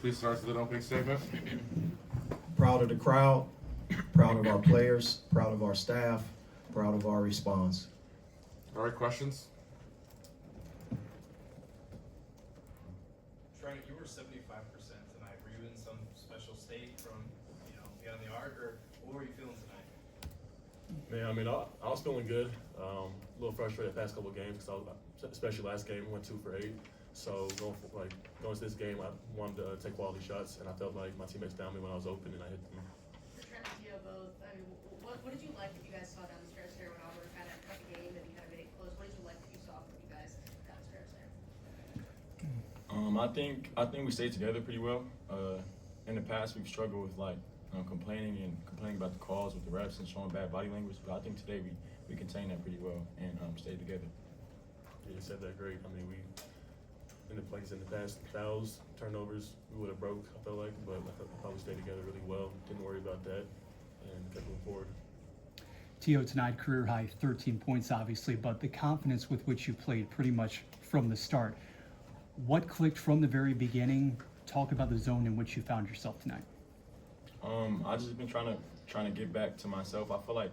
please start with an opening statement. Proud of the crowd, proud of our players, proud of our staff, proud of our response. All right, questions? Trent, you were 75% tonight. Were you in some special state from, beyond the arc, or what were you feeling tonight? Man, I mean, I was feeling good. A little frustrated the past couple of games because especially last game, we went 2 for 8. So going to this game, I wanted to take quality shots, and I felt like my teammates found me when I was open, and I hit them. For Trent and Tio both, I mean, what did you like that you guys saw down the stretch there when Auburn kind of cut the game and you kind of made it close? What did you like that you saw from you guys down the stretch there? I think we stayed together pretty well. In the past, we've struggled with complaining about the calls with the refs and showing bad body language. But I think today we contained that pretty well and stayed together. Yeah, you said that great. I mean, in the past, fouls, turnovers, we would have broke, I felt like, but I thought we stayed together really well. Didn't worry about that and kept moving forward. Tio tonight, career high 13 points, obviously, but the confidence with which you played pretty much from the start. What clicked from the very beginning? Talk about the zone in which you found yourself tonight. I just been trying to get back to myself. I feel like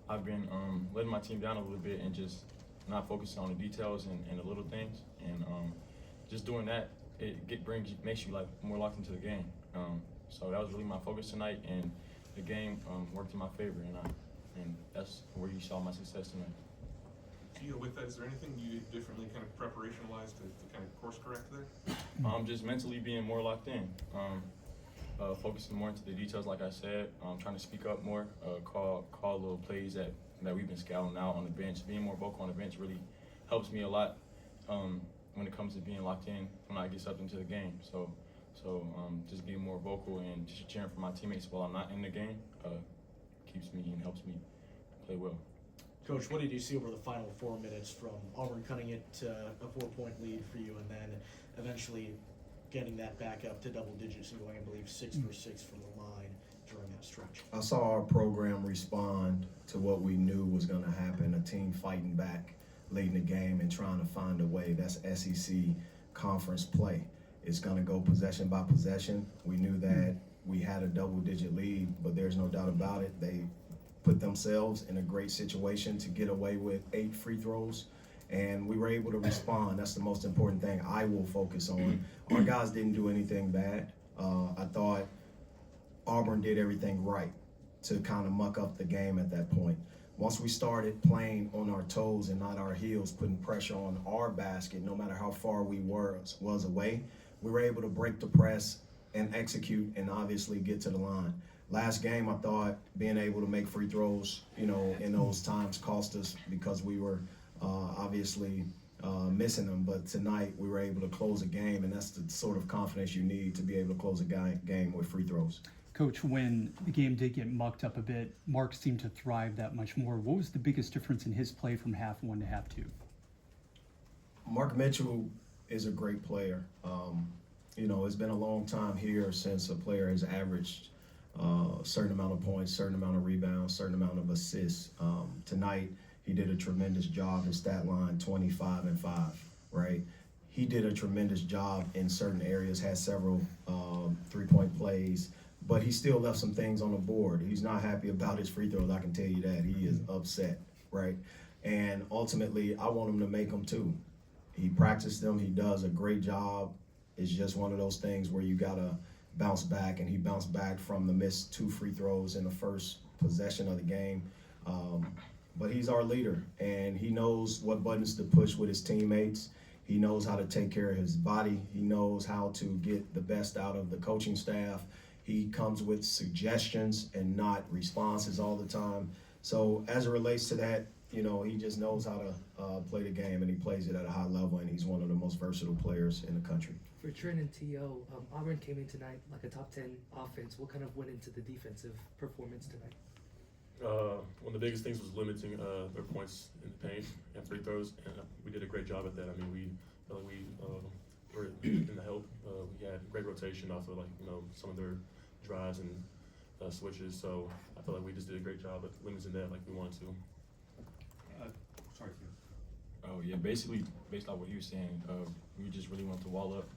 I've been letting my team down a little bit and just not focusing on the details and the little things. And just doing that, makes you more locked into the game. So that was really my focus tonight, and the game worked in my favor, and that's where you saw my success tonight. Tio, with that, is there anything you did differently, kind of preparation-wise, to kind of course correct there? Just mentally being more locked in, focusing more into the details, like I said, trying to speak up more, call little plays that we've been scouting out on the bench. Being more vocal on the bench really helps me a lot when it comes to being locked in when I get up into the game. So just being more vocal and just cheering for my teammates while I'm not in the game keeps me and helps me play well. Coach, what did you see over the final 4 minutes from Auburn cutting it to a 4-point lead for you and then eventually getting that back up to double digits and going, I believe, 6 for 6 from the line during that stretch? I saw our program respond to what we knew was going to happen, a team fighting back late in the game and trying to find a way. That's SEC conference play. It's going to go possession by possession. We knew that we had a double-digit lead, but there's no doubt about it. They put themselves in a great situation to get away with 8 free throws, and we were able to respond. That's the most important thing I will focus on. Our guys didn't do anything bad. I thought Auburn did everything right to kind of muck up the game at that point. Once we started playing on our toes and not our heels, putting pressure on our basket, no matter how far we was away, we were able to break the press and execute and obviously get to the line. Last game, I thought being able to make free throws, in those times cost us because we were obviously missing them. But tonight, we were able to close a game, and that's the sort of confidence you need to be able to close a game with free throws. Coach, when the game did get mucked up a bit, Mark seemed to thrive that much more. What was the biggest difference in his play from half 1 to half 2? Mark Mitchell is a great player. It's been a long time here since a player has averaged a certain amount of points, certain amount of rebounds, certain amount of assists. Tonight, he did a tremendous job. His stat line, 25 and 5, right? He did a tremendous job in certain areas, had several three-point plays, but he still left some things on the board. He's not happy about his free throws, I can tell you that. He is upset, right? And ultimately, I want him to make them too. He practiced them. He does a great job. It's just one of those things where you got to bounce back, and he bounced back from the missed 2 free throws in the first possession of the game. But he's our leader, and he knows what buttons to push with his teammates. He knows how to take care of his body. He knows how to get the best out of the coaching staff. He comes with suggestions and not responses all the time. So as it relates to that, he just knows how to play the game, and he plays it at a high level, and he's one of the most versatile players in the country. For Trent and Tio, Auburn came in tonight like a top 10 offense. What kind of went into the defensive performance tonight? One of the biggest things was limiting their points in the paint and free throws, and we did a great job at that. I mean, we felt like we were in the help. We had great rotation off of some of their drives and switches. So I felt like we just did a great job at limiting that like we wanted to. Sorry, Oh yeah, basically based on what he was saying, we just really want to wall up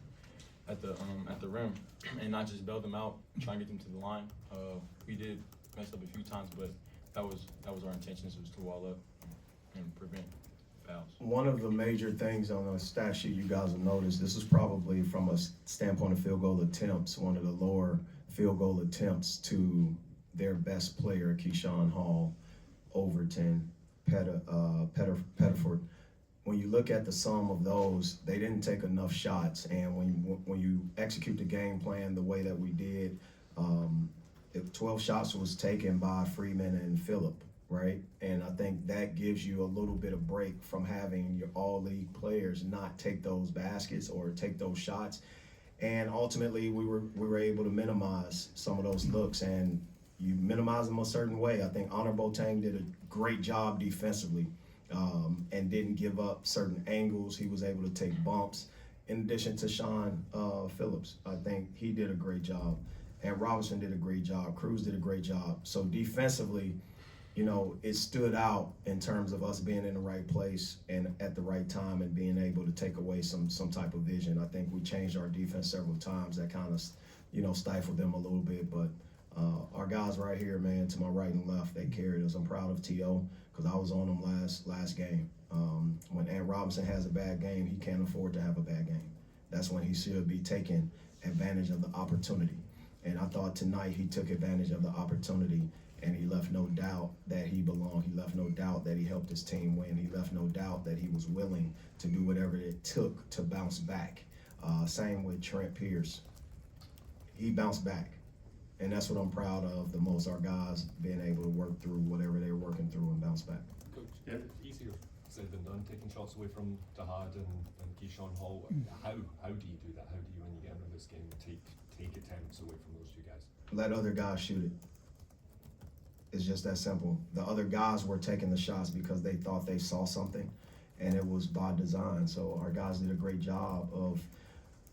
at the rim and not just bail them out, try and get them to the line. We did mess up a few times, but that was our intentions, was to wall up and prevent fouls. One of the major things on the stat sheet you guys will notice, this is probably from a standpoint of field goal attempts, one of the lower field goal attempts to their best player, Keyshawn Hall, Overton, Pettiford. When you look at the sum of those, they didn't take enough shots, and when you execute the game plan the way that we did, 12 shots was taken by Freeman and Phillip, right? And I think that gives you a little bit of break from having your all-league players not take those baskets or take those shots. And ultimately, we were able to minimize some of those looks, and you minimize them a certain way. I think Honor Boateng did a great job defensively. And didn't give up certain angles. He was able to take bumps. In addition to Sean Phillips, I think he did a great job. And Robinson did a great job. Cruz did a great job. So defensively, it stood out in terms of us being in the right place and at the right time and being able to take away some type of vision. I think we changed our defense several times. That kind of, stifled them a little bit. But our guys right here, man, to my right and left, they carried us. I'm proud of T.O. because I was on him last game. When Ant Robinson has a bad game, he can't afford to have a bad game. That's when he should be taking advantage of the opportunity. And I thought tonight he took advantage of the opportunity, and he left no doubt that he belonged. He left no doubt that he helped his team win. He left no doubt that he was willing to do whatever it took to bounce back. Same with Trent Pierce. He bounced back. And that's what I'm proud of the most, our guys being able to work through whatever they're working through and bounce back. Coach, easier said than done, taking shots away from Dahad and Keyshawn Hall. How do you do that? How do you, when you get into this game, take attempts away from those two guys? Let other guys shoot it. It's just that simple. The other guys were taking the shots because they thought they saw something, and it was by design. So our guys did a great job of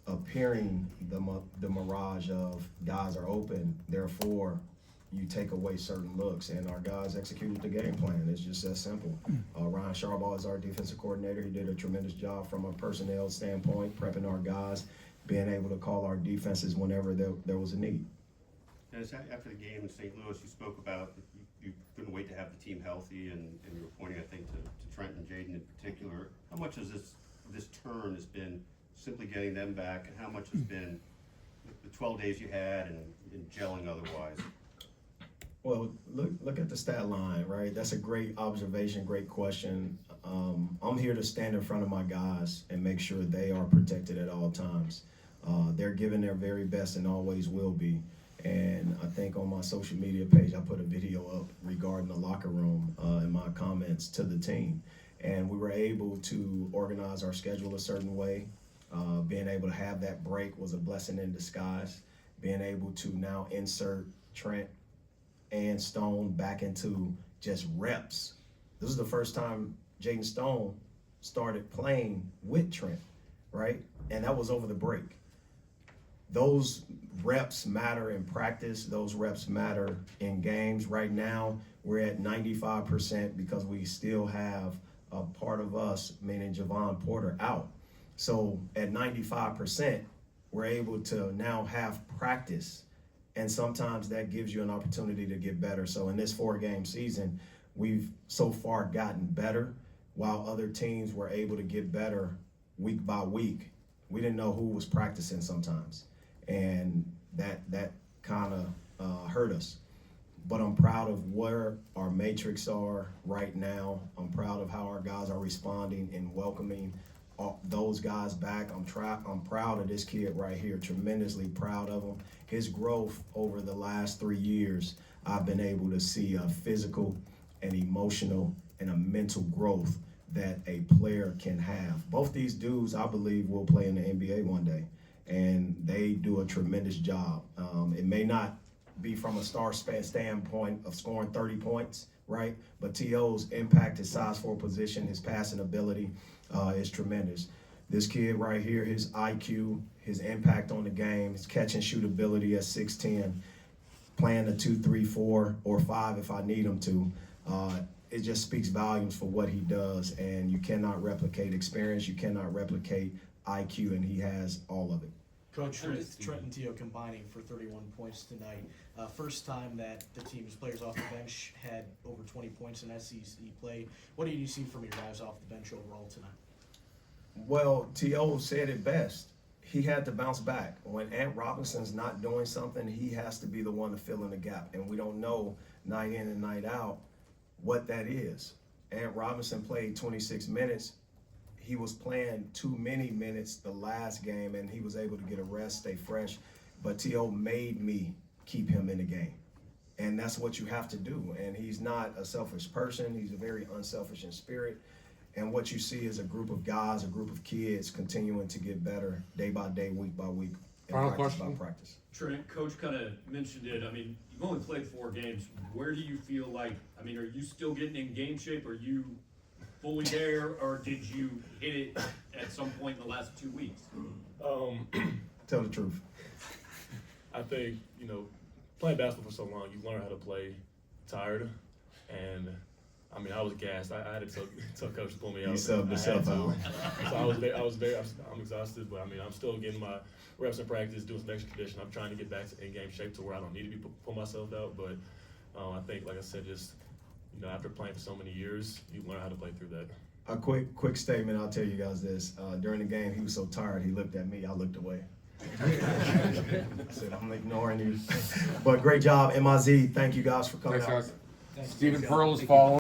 appearing the mirage of guys are open, therefore you take away certain looks, and our guys executed the game plan. It's just that simple. Ryan Sharbaugh is our defensive coordinator. He did a tremendous job from a personnel standpoint, prepping our guys, being able to call our defenses whenever there was a need. As after the game in St. Louis, you spoke about you couldn't wait to have the team healthy, and you were pointing, I think, to Trent and Jaden in particular. How much has this turn has been simply getting them back, and how much has been the 12 days you had and gelling otherwise? Well, look at the stat line, right? That's a great observation, great question. I'm here to stand in front of my guys and make sure they are protected at all times. They're giving their very best and always will be. And I think on my social media page, I put a video up regarding the locker room and my comments to the team. And we were able to organize our schedule a certain way. Being able to have that break was a blessing in disguise. Being able to now insert Trent and Stone back into just reps. This is the first time Jaden Stone started playing with Trent, right? And that was over the break. Those reps matter in practice. Those reps matter in games. Right now, we're at 95% because we still have a part of us, meaning Javon Porter, out. So at 95%, we're able to now have practice. And sometimes that gives you an opportunity to get better. So in this 4-game season, we've so far gotten better while other teams were able to get better week by week. We didn't know who was practicing sometimes. And that kind of hurt us. But I'm proud of where our matrix are right now. I'm proud of how our guys are responding and welcoming those guys back. I'm proud of this kid right here, tremendously proud of him. His growth over the last 3 years, I've been able to see a physical and emotional and a mental growth that a player can have. Both these dudes, I believe, will play in the NBA one day, and they do a tremendous job. It may not be from a star standpoint of scoring 30 points, right? But T.O.'s impact, his size for position, his passing ability is tremendous. This kid right here, his IQ, his impact on the game, his catch and shoot ability at 6'10", playing a 2, 3, 4, or 5 if I need him to. It just speaks volumes for what he does, and you cannot replicate experience, you cannot replicate IQ, and he has all of it. Coach, with Trent and Tio combining for 31 points tonight, first time that the team's players off the bench had over 20 points in SEC play. What did you see from your guys off the bench overall tonight? Well, T.O. said it best. He had to bounce back. When Ant Robinson's not doing something, he has to be the one to fill in the gap. And we don't know night in and night out what that is. Ant Robinson played 26 minutes. He was playing too many minutes the last game, and he was able to get a rest, stay fresh. But T.O. made me keep him in the game. And that's what you have to do. And he's not a selfish person. He's a very unselfish in spirit. And what you see is a group of guys, a group of kids continuing to get better day by day, week by week, and Final practice question. by practice. Trent, Coach kind of mentioned it. I mean, you've only played 4 games. Where do you feel like, I mean, are you still getting in game shape? Are you fully there, or did you hit it at some point in the last 2 weeks? Tell the truth. I think, you know, playing basketball for so long, you learn how to play tired. And, I mean, I was gassed. I had to tell Coach to pull me out. He subbed himself out. So I'm exhausted, but I mean, I'm still getting my reps in practice, doing some extra condition. I'm trying to get back to in-game shape to where I don't need to pull myself out. But I think, like I said, just, you know, after playing for so many years, you learn how to play through that. A quick statement, I'll tell you guys this. During the game, he was so tired, he looked at me, I looked away. I said, I'm ignoring you. But great job, MIZ. Thank you guys for coming Thanks, out. guys. Stephen Pearl is following.